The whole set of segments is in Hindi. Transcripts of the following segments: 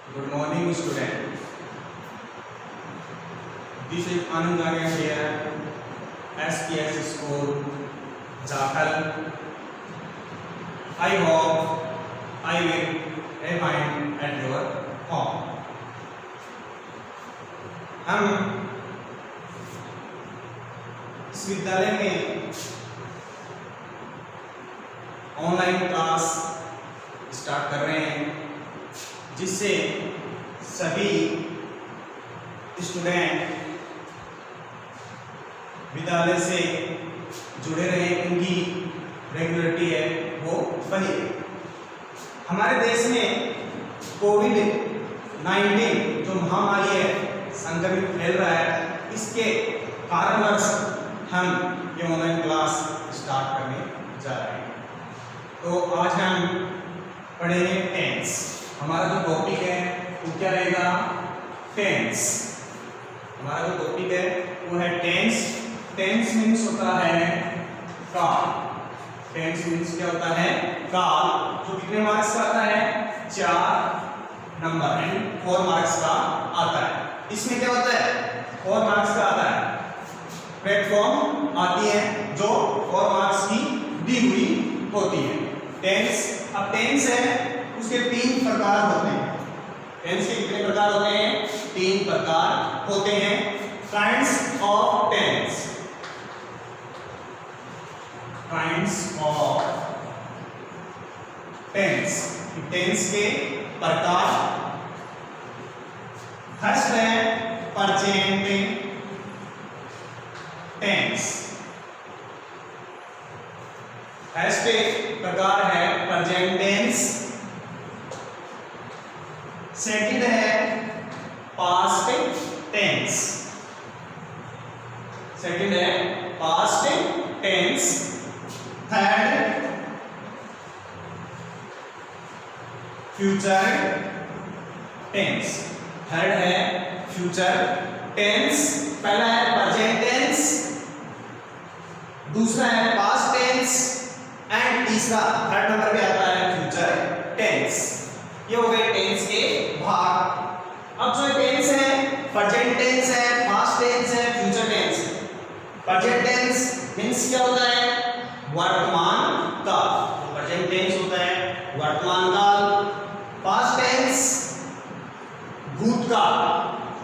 Good morning, student. This is Anandanya here, SPS School, Jharkhand. I hope I will remain at your home. हम इस विद्यालय में ऑनलाइन क्लास स्टार्ट कर रहे हैं, जिससे सभी स्टूडेंट विद्यालय से जुड़े रहे, उनकी रेगुलरिटी है वो बनी रहे। हमारे देश में कोविड-19 जो महामारी है, संक्रमित फैल रहा है, इसके कारणवश हम ये ऑनलाइन क्लास स्टार्ट करने जा रहे हैं। तो आज हम पढ़ेंगे टेंस। हमारा जो टॉपिक है वो क्या रहेगा? टेंस। हमारा जो टॉपिक है वो है टेंस। टेंस मीन्स होता है काल। टेंस मीन्स क्या होता है? काल, जो कितने मार्क्स का आता है? 4 नंबर एंड 4 मार्क्स का आता है। इसमें क्या होता है? 4 मार्क्स का आता है। प्लेटफॉर्म आती है जो 4 मार्क्स की दी हुई होती है। टेंस, अब टेंस है उसके 3 प्रकार होते हैं। टेंस के कितने प्रकार होते हैं? 3 प्रकार होते हैं। Kinds of tense. Kinds of tense. Tense के प्रकार। फर्स्ट है प्रेजेंट टेंस। फर्स्ट प्रकार है प्रेजेंट टेंस। सेकंड है पास्ट टेंस। सेकंड है past tense. Third future tense. Third है फ्यूचर टेंस। पहला है प्रेजेंट टेंस, दूसरा है पास्ट टेंस एंड तीसरा थर्ड नंबर पे आता है फ्यूचर टेंस। ये हो गए टेंस के भाग। अब जो टेंस है, प्रेजेंट टेंस है, पास्ट टेंस है, फ्यूचर टेंस है। प्रेजेंट टेंस मींस क्या होता है? वर्तमान काल। प्रेजेंट टेंस होता है वर्तमान काल। पास्ट टेंस भूतकाल।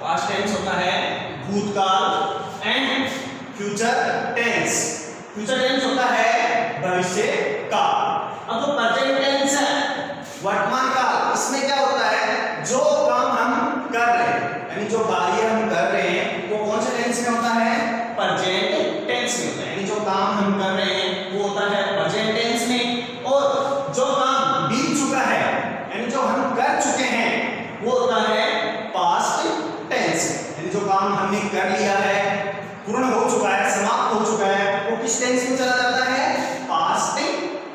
पास्ट टेंस होता है भूतकाल। And future tense, future tense होता है भविष्य काल। अब जो प्रेजेंट टेंस है वर्तमान काल, इसमें क्या होता है? जो काम हम कर रहे हैं, यानी जो कार्य हम कर रहे हैं, वो कौन से टेंस में होता है? प्रेजेंट टेंस में होता है। यानी जो काम हम कर रहे हैं वो होता है प्रेजेंट टेंस में, और जो काम बीत चुका है, यानी जो हम कर चुके हैं, वो होता है पास्ट टेंस। यानी जो काम हमने कर लिया है, पूर्ण हो चुका है, समाप्त हो चुका है, वो किस टेंस में चला जाता है? पास्ट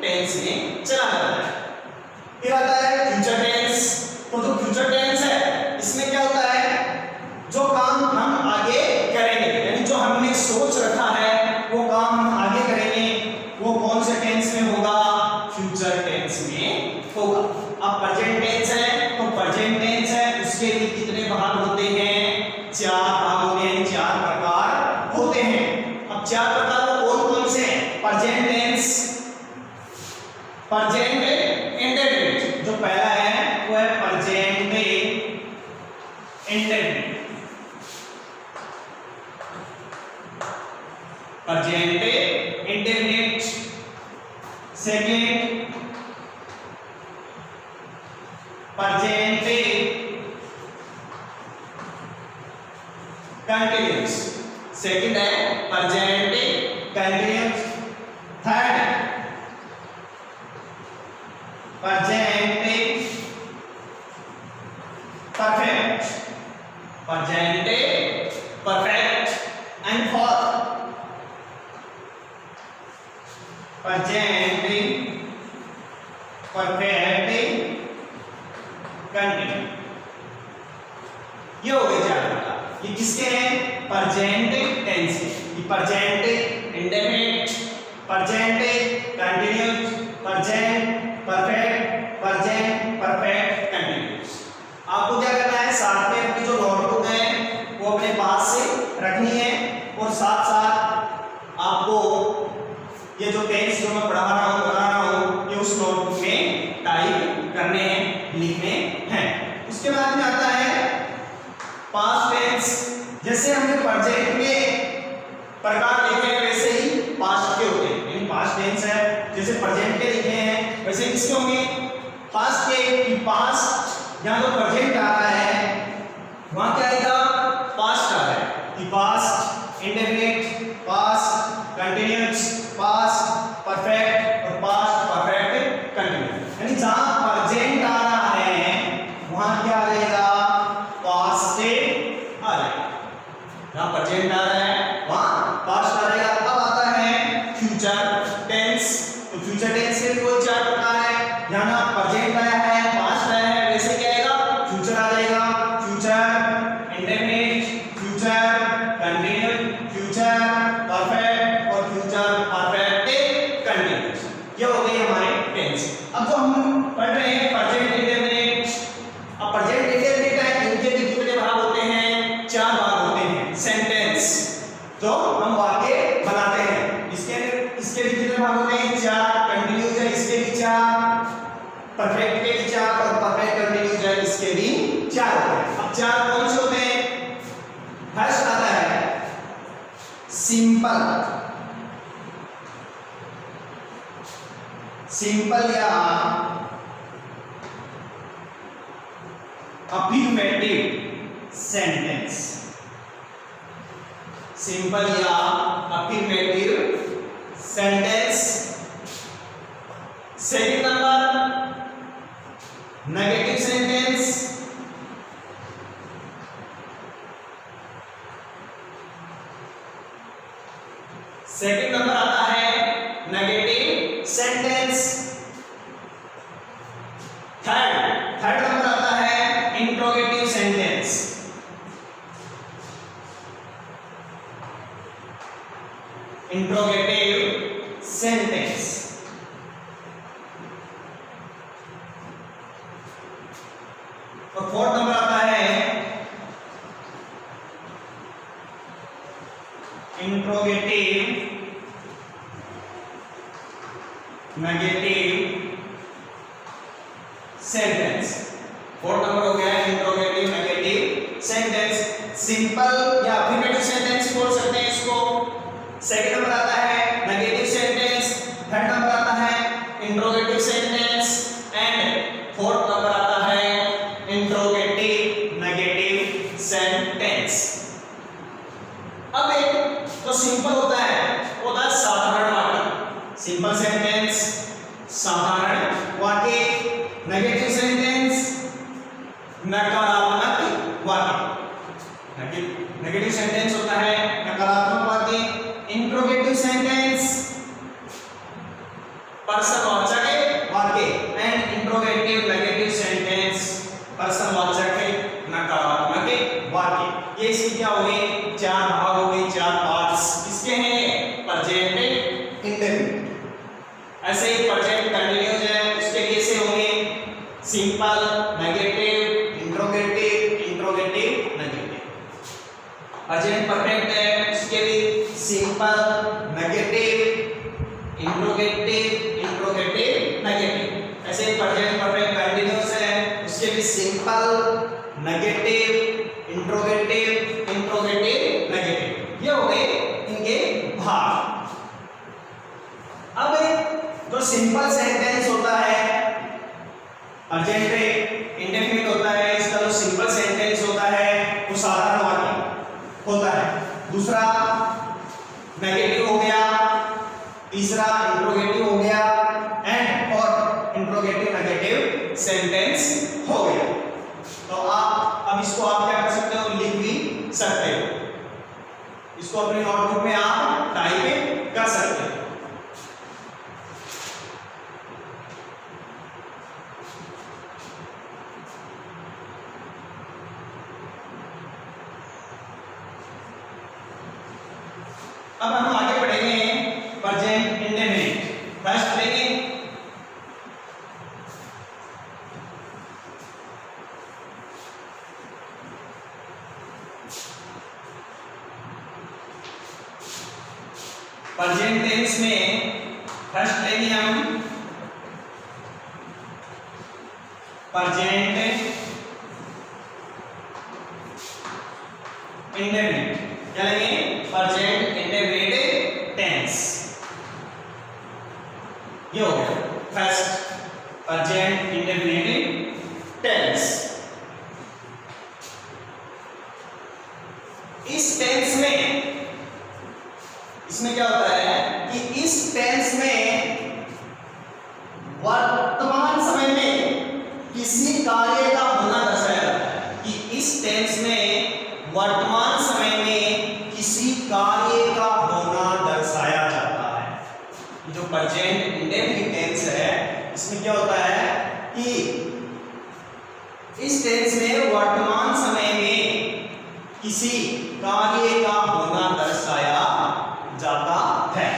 टेंस में चला जाता है। फिर आता है फ्यूचर टेंस। तो जो फ्यूचर टेंस है, इसमें क्या होता है? जो काम हम आगे करेंगे, यानी जो हमने सोच रखा है वो काम हम आगे करेंगे, वो कौन से टेंस में होगा? फ्यूचर टेंस में होगा। अब प्रेजेंट टेंस है, तो प्रेजेंट टेंस है, उसके भी कितने भाग होते हैं? 4 भाग होते हैं, 4 प्रकार होते हैं। अब 4 प्रकार कौन कौन से हैं? Present tense, present indefinite. जो पहला है वो है present indefinite. Present indefinite. Second present continuous. Second है present continuous. Third present perfect. Present perfect. And fourth present perfect continue. ये हो गए 4 प्रकार। ये किसके हैं? प्रेजेंट टेंस के। ये present indefinite, present continuous, present perfect, present perfect continuous. आपको पास्ट टेंस, जैसे हमने प्रेजेंट के प्रकार लिखे हैं वैसे ही पास्ट के होते हैं, यानी पास्ट टेंस है जैसे प्रेजेंट के लिखे हैं वैसे किसके होंगे, पास्ट के। पास्ट जहां तो प्रेजेंट आ रहा है वहां क्या आएगा, पास्ट आ रहा है कि past indefinite, past continuous, past perfect और पास्ट परफेक्ट कंटीन्यूअस, यानी जहां प्रेजेंट आ रहा है वहां क्या आ जाएगा, पास्ट आ जाएगा। जहां प्रेजेंट आ रहा है वहां पास्ट आ जाएगा। अब आता है फ्यूचर टेंस, तो फ्यूचर टेंस के भी कोई चार प्रकार है, जहां ना प्रेजेंट आया है, पास्ट आया है, वैसे क्या आएगा, फ्यूचर आ जाएगा। Future indefinite, future continuous, future perfect और फ्यूचर परफेक्ट कंटीन्यूअस, ये हो गई हमारे टेंस। अब जो हम पढ़ रहे हैं प्रेजेंट इंडेफिनिट, अब प्रेजेंट इंडेफिनिट है, इनके भी कितने भाग होते हैं, चार भाग होते हैं। सेंटेंस जो हम वाक्य बनाते हैं, इसके भी कितने भाग होते हैं, चार। कंटीन्यूअस है इसके भी चार, परफेक्ट के भी चार और परफेक्ट कंटीन्यूअस है इसके भी चार होते हैं। अब चार कौन से होते हैं, फर्स्ट आता है सिंपल, सिंपल या अफर्मेटिव सेंटेंस, सिंपल या affirmative sentence. Second number negative sentence, second number आता है नेगेटिव सेंटेंस। थर्ड नंबर आता है इंट्रोगेटिव सेंटेंस, इंट्रोगेटिव सेंटेंस। और फोर्थ नंबर आता है interrogative negative sentence. Fourth number हो गया इंट्रोगेटिव नेगेटिव सेंटेंस। सिंपल या अफर्मेटिव सेंटेंस बोल सकते हैं इसको। सेकंड नंबर आता है नेगेटिव सेंटेंस, थर्ड नंबर आता है interrogative sentence and fourth number आता है इंट्रोगेटिव नेगेटिव सेंटेंस। अब एक तो सिंपल होता है, होता है साधारण वाक्य, सिंपल सेंटेंस साधारण वाक्य। नेगेटिव सेंटेंस नकारात्मक वाक्य, नेगेटिव सेंटेंस होता है नकारात्मक वाक्य। इंट्रोगेटिव सेंटेंस प्रश्नवाचक वाक्य एंड इंट्रोगेटिव नेगेटिव सेंटेंस प्रश्नवाचक नकारात्मक वाक्य। ये इसकी क्या हो गई, चार भाग हो गए, चार पार्ट्स इसके हैं। प्रेजेंट इंडेफिनिट, ऐसे ही प्रेजेंट कंटीन्यूअस है उसके लिए से होंगे simple, negative, interrogative, interrogative negative. Present perfect है उसके लिए simple, negative, interrogative, interrogative negative. ऐसे प्रेजेंट परफेक्ट कंटीन्यूअस है उसके लिए simple, negative, interrogative, interrogative negative. ये हो गए इनके भाग। अब जो सिंपल सेंटेंस होता है, प्रेजेंट इंडेफिनिट होता है, इसका जो सिंपल सेंटेंस होता है वो साधारण वाक्य होता है। दूसरा नेगेटिव हो गया, तीसरा इंट्रोगेटिव हो गया एंड और इंट्रोगेटिव नेगेटिव सेंटेंस हो गया। तो आप अब इसको आप क्या कर सकते हो, लिख भी सकते हो, इसको अपने नोटबुक में आप टाइप कर सकते हो। अब हम आगे पढ़ेंगे प्रेजेंट इंडेफिनिट। फर्स्ट पढ़ेंगे प्रेजेंट टेंस में, फर्स्ट लेंगे हम प्रेजेंट इंडेफिनिट, क्या लेंगे प्रेजेंट इंडेफिनिट टेंस। ये हो गया फर्स्ट प्रेजेंट इंडेफिनिट टेंस। इस टेंस में इसमें क्या होता है कि इस टेंस में वर्तमान समय में किसी कार्य का होना दर्शाया जाता है, कि इस टेंस में वर्तमान समय में किसी कार्य का होना दर्शाया जाता है। जो प्रेजेंट इंडेफिनिट टेंस है इसमें क्या होता है कि इस टेंस में वर्तमान समय में किसी कार्य का होना दर्शाया जाता है।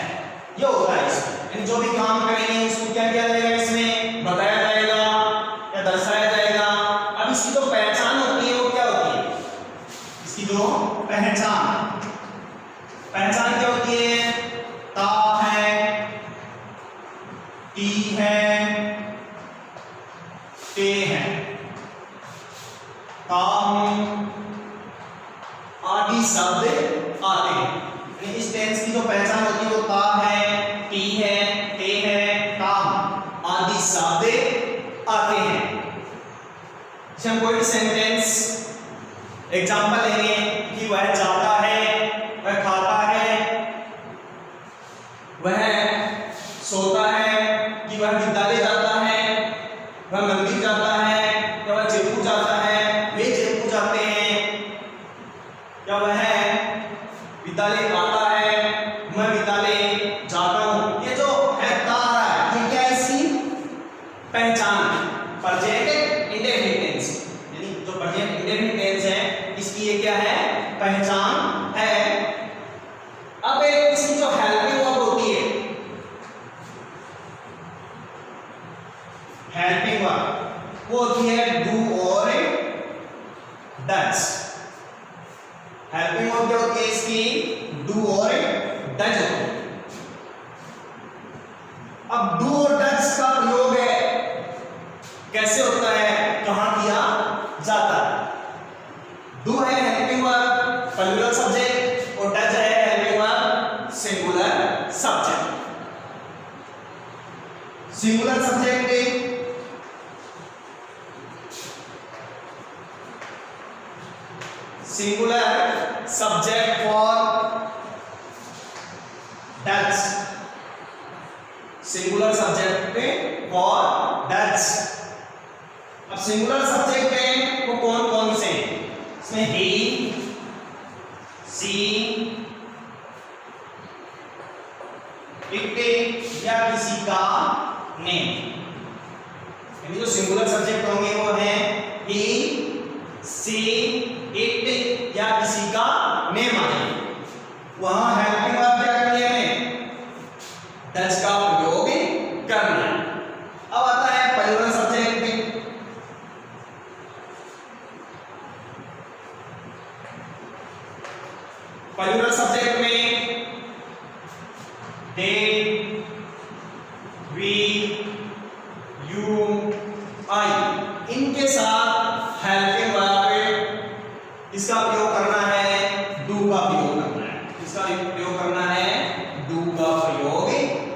ये होता है इसमें, जो भी काम करेंगे उसको क्या किया जाएगा, इसमें बताया जाएगा या दर्शाया जाएगा। अब इसकी जो पहचान होती है वो क्या होती है, इसकी जो पहचान क्या होती है, ता है, टी है, ते है, काम आदि शब्द आते हैं। इस टेंस की जो पहचान होती है वो ता है, टी है, ते है, काम आदि शब्द आते हैं। जैसे हम कोई सेंटेंस एग्जांपल लेंगे कि वह जाता है, वह खाता है, वह सोता है, कि वह विद्यालय जाता है, वह मंदिर जाता है, या वह जयपुर जाता है, वे जयपुर जाते हैं, या वह विद्यालय आता है, मैं विद्यालय जाता हूं। ये जो है तारा है, ये क्या है, इसकी पहचान प्रेजेंट इंडेफिनिट टेंस, यानी जो प्रेजेंट इंडेफिनिट टेंस है इसकी ये क्या है, पहचान है। अब एक इसकी जो हेल्पिंग वर्ब होती है, हेल्पिंग वर्ब वो होती है डू और डज। हेल्पिंग वर्ब क्या होती है इसकी, डू और डज होती है। अब डू और डज का प्रयोग है कैसे होता है, कहां किया जाता है। डू है हेल्पिंग वर्ब प्लूरल सब्जेक्ट और डज है helping verb singular subject. Singular subject singular subject for does, singular subject for does. अब सिंगुलर सब्जेक्ट है वो कौन कौन से, इसमें ही, सी, इट या किसी का नेम। यानी जो सिंगुलर सब्जेक्ट होंगे वो है ही, सी, इट या किसी का नेम आ जाए। वहां हेल्पिंग वर्ब क्या करनी है, डज का प्रयोग करना है। अब आता है प्लूरल सब्जेक्ट। प्लूरल सब्जेक्ट में दे, वी, यू, आई, इनके साथ हेल्पिंग वर्ब इसका प्रयोग करना है, डू का प्रयोग करना है। इसका प्रयोग करना है, डू का प्रयोग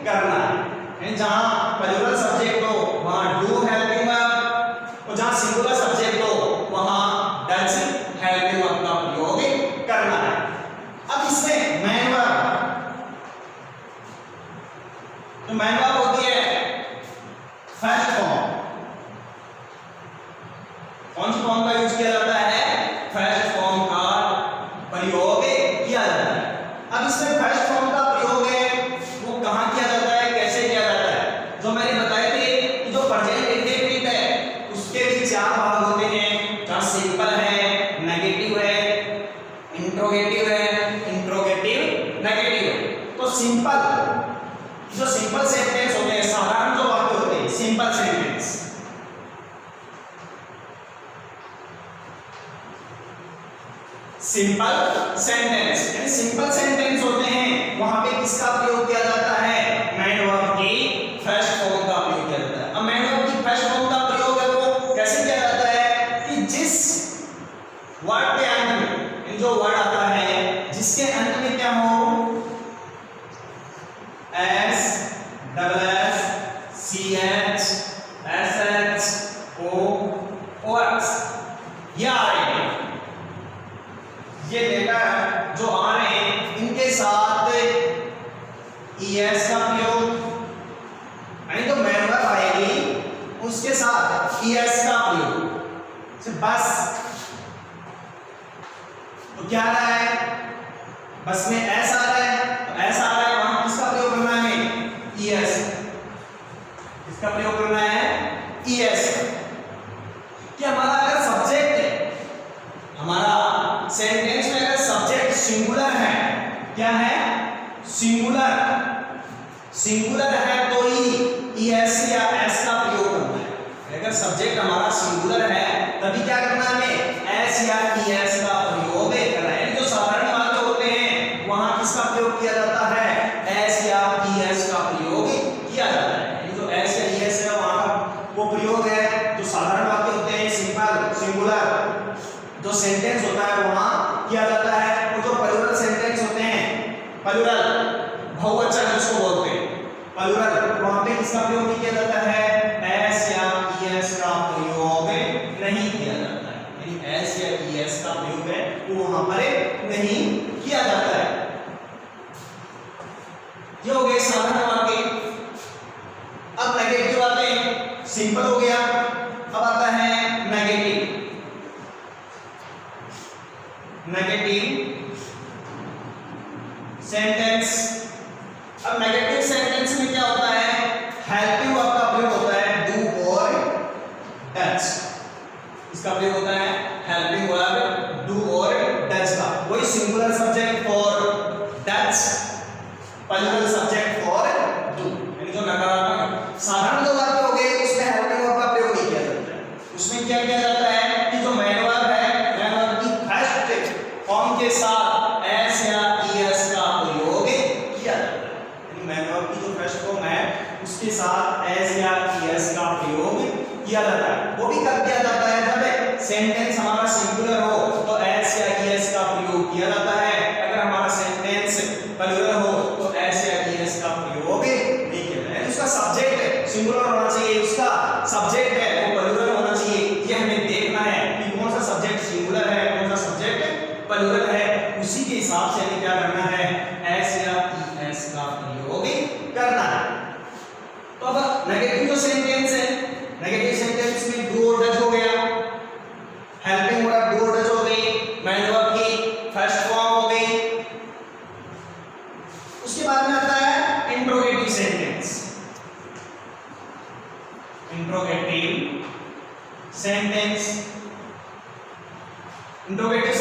करना है। जहां प्लूरल सब्जेक्ट हो वहां डू हेल्पिंग वर्ब, और जहां सिंगुलर सब्जेक्ट हो वहां डज हेल्पिंग वर्ब का प्रयोग करना है। अब इसमें मैन वर्ब, तो मैन वर्ब होती है फर्स्ट फॉर्म। कौन सी फॉर्म का यूज किया जाता है, फर्स्ट फॉर्म का प्रयोग किया जाता है। अब इसमें फर्स्ट फॉर्म का प्रयोग है वो कहां किया जाता है, कैसे किया जाता है। जो मैंने बताए थे कि जो प्रेजेंट इंडेफिनिट है उसके भी चार भाग होते हैं, जहां सिंपल है, नेगेटिव है, इंट्रोगेटिव है, इंट्रोगेटिव नेगेटिव है। तो सिंपल, जो सिंपल सेंटेंस होते हैं, साधारण जो वाक्य होते हैं, सिंपल सेंटेंस, सिंपल सेंटेंस, यानी सिंपल सेंटेंस होते हैं वहां पे किसका प्रयोग किया जाता है, मैन वर्ब की फर्स्ट फॉर्म का प्रयोग किया जाता है। अब मैन वर्ब की फर्स्ट फॉर्म का प्रयोग है वो कैसे किया जाता है कि जिस वर्ड के अंत में जो वर्ड आता ये आ रहे हैं, ये लेटर जो आ रहे हैं इनके साथ ES का प्रयोग, यानी जो मेन वर्ब आएगी उसके साथ ES का प्रयोग। बस तो क्या आ रहा है, बस में S आ रहा है, तो S आ रहा है, वहां किसका प्रयोग करना है, ES। किसका प्रयोग करना है, ES। कि हमारा अगर सब्जेक्ट है, हमारा सेंटेंस में अगर सब्जेक्ट सिंगुलर है, क्या है, सिंगुलर, सिंगुलर है तो ही ES या S का प्रयोग करना है। अगर सब्जेक्ट हमारा सिंगुलर है तभी क्या करना है, हमें S या ES का प्रयोग करना है। जो साधारण वाक्य होते हैं वहां किसका प्रयोग किया जाता है, S या ES का प्रयोग किया जाता है। जो S या ES है वहां का वो प्रयोग है। जो साधारण वाक्य होते हैं सिंपल सिंगुलर जो सेंटेंस होता है वहां किया जाता है। और जो प्लूरल सेंटेंस होते हैं, प्लूरल बहुवचन जिसको बोलते हैं प्लूरल, वहां पे किसका प्रयोग नहीं किया जाता है, S या ES का प्रयोग नहीं किया जाता है। यानी S या ES का प्रयोग है वो वहां पर नहीं किया जाता है। ये हो गए साधारण वाक्य। अब नेगेटिव आते हैं, सिंपल हो गया, अब आता है नेगेटिव। Negative sentence. अब नेगेटिव सेंटेंस में क्या होता है, हेल्पिंग वर्ब का प्रयोग होता है, डू और डज। इसका प्रयोग होता है हेल्पिंग वर्ब डू और डज का। वही singular subject for does, plural subject for do. यानी जो नकारात्मक साधारण जो वाक्य हो गए उसमें हेल्पिंग वर्ब का प्रयोग नहीं किया जाता है। उसमें क्या किया जाता है कि जो मेन वर्ब है, मेन वर्ब की फर्स्ट फॉर्म के साथ S या ES का प्रयोग किया जाता है। यानी मेन वर्ब की जो फर्स्ट फॉर्म है उसके साथ S या ES का प्रयोग किया जाता है। वो भी कब किया जाता है, जब सेंटेंस हमारा सिंगुलर हो तो S या ES का प्रयोग किया जाता है। अगर हमारा सेंटेंस प्लूरल हो तो S या ES का प्रयोग नहीं किया जाता है। उसका सब्जेक्ट सिंगुलर होना चाहिए, उसका सब्जेक्ट है वो प्लूरल होना चाहिए। ये हमें देखना है कि कौन सा सब्जेक्ट सिंगुलर है, कौन सा सब्जेक्ट प्लूरल है। उसी के हिसाब से हमें क्या करना है, S या ES का प्रयोग करना है। तो अब नेगेटिव जो सेंटेंस है, नेगेटिव सेंटेंस में डू और डज हो गया, हेल्पिंग वर्ब डू और डज हो गई, मेन वर्ब की फर्स्ट फॉर्म हो गई। उसके बाद में आता है interrogative sentence. Interrogative sentence, interrogative